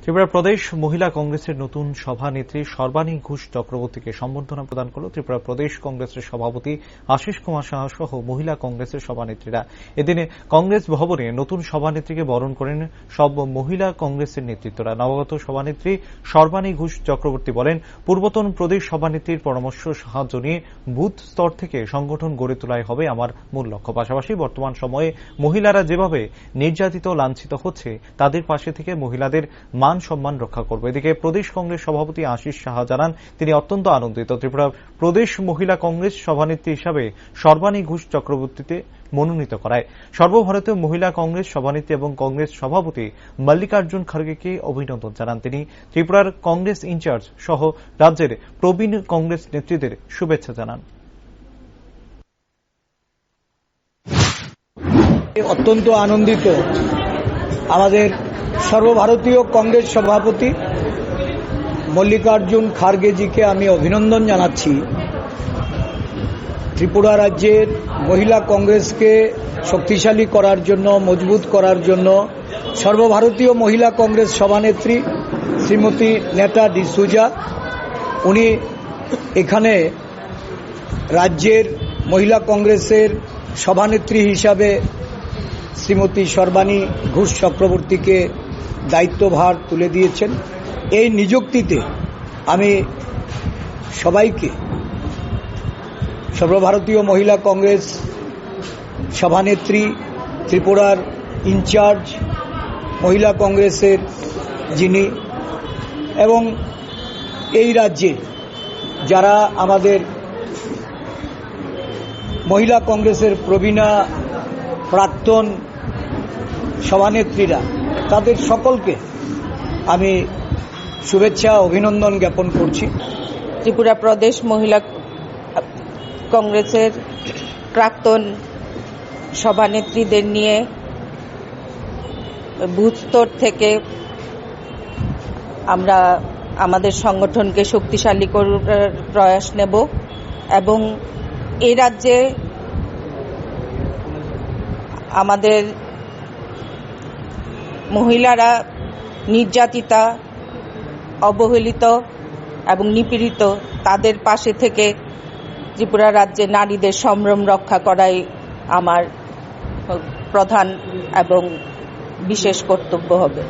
ত্রিপুরা প্রদেশ মহিলা কংগ্রেসের নতুন সভানেত্রী সর্বাণী ঘোষ চক্রবর্তীকে সম্বর্ধনা প্রদান করল ত্রিপুরা প্রদেশ কংগ্রেসের সভাপতি আশিস কুমার সাহা সহ মহিলা কংগ্রেসের সভানেত্রীরা। এদিনে কংগ্রেস ভবনে নতুন সভানেত্রীকে বরণ করেন সব মহিলা কংগ্রেসের নেতৃত্বরা। নবাগত সভানেত্রী সর্বাণী ঘোষ চক্রবর্তী বলেন, পূর্বতন প্রদেশ সভানেত্রীর পরামর্শ সাহায্য নিয়ে বুথ স্তর থেকে সংগঠন গড়ে তোলাই হবে আমার মূল লক্ষ্য। পাশাপাশি বর্তমান সময়ে মহিলারা যেভাবে নির্যাতিত লাঞ্ছিত হচ্ছে তাদের পাশে থেকে মহিলাদের মান সম্মান রক্ষা করবে। এদিকে প্রদেশ কংগ্রেস সভাপতি আশিস সাহা জানান, তিনি অত্যন্ত আনন্দিত ত্রিপুরা প্রদেশ মহিলা কংগ্রেস সভানেত্রী হিসাবে সর্বাণী ঘোষ চক্রবর্তীতে মনোনীত করায়। সর্বভারতীয় মহিলা কংগ্রেস সভানেত্রী এবং কংগ্রেস সভাপতি মল্লিকার্জুন খড়গেকে অভিনন্দন জানান তিনি। ত্রিপুরার কংগ্রেস ইনচার্জ সহ রাজ্যের প্রবীণ কংগ্রেস নেত্রীদের শুভেচ্ছা জানান। অত্যন্ত আনন্দিত আমাদের সর্বভারতীয় কংগ্রেস সভাপতি মল্লিকার্জুন খাড়গেজিকে আমি অভিনন্দন জানাচ্ছি। ত্রিপুরা রাজ্যের মহিলা কংগ্রেসকে শক্তিশালী করার জন্য, মজবুত করার জন্য সর্বভারতীয় মহিলা কংগ্রেস সভানেত্রী শ্রীমতী নেতা ডিসুজা উনি এখানে রাজ্যের মহিলা কংগ্রেসের সভানেত্রী হিসাবে শ্রীমতী সর্বাণী ঘোষ চক্রবর্তীকে দায়িত্বভার তুলে দিয়েছেন। এই নিযুক্তিতে আমি সবাইকে, সর্বভারতীয় মহিলা কংগ্রেস সভানেত্রী, ত্রিপুরার ইনচার্জ মহিলা কংগ্রেসের যিনি, এবং এই রাজ্যে যারা আমাদের মহিলা কংগ্রেসের প্রবীণা প্রাক্তন সভানেত্রীরা, তাদের সকলকে আমি শুভেচ্ছা অভিনন্দন জ্ঞাপন করছি। ত্রিপুরা প্রদেশ মহিলা কংগ্রেসের প্রাক্তন সভানেত্রীদের নিয়ে বুথ স্তর থেকে আমরা আমাদের সংগঠনকে শক্তিশালী করার প্রয়াস নেব এবং এই রাজ্যে আমাদের মহিলারা নির্যাতিতা, অবহেলিত এবং নিপীড়িত, তাদের পাশে থেকে ত্রিপুরা রাজ্যে নারীদের সম্ভ্রম রক্ষা করাই আমার প্রধান এবং বিশেষ কর্তব্য হবে।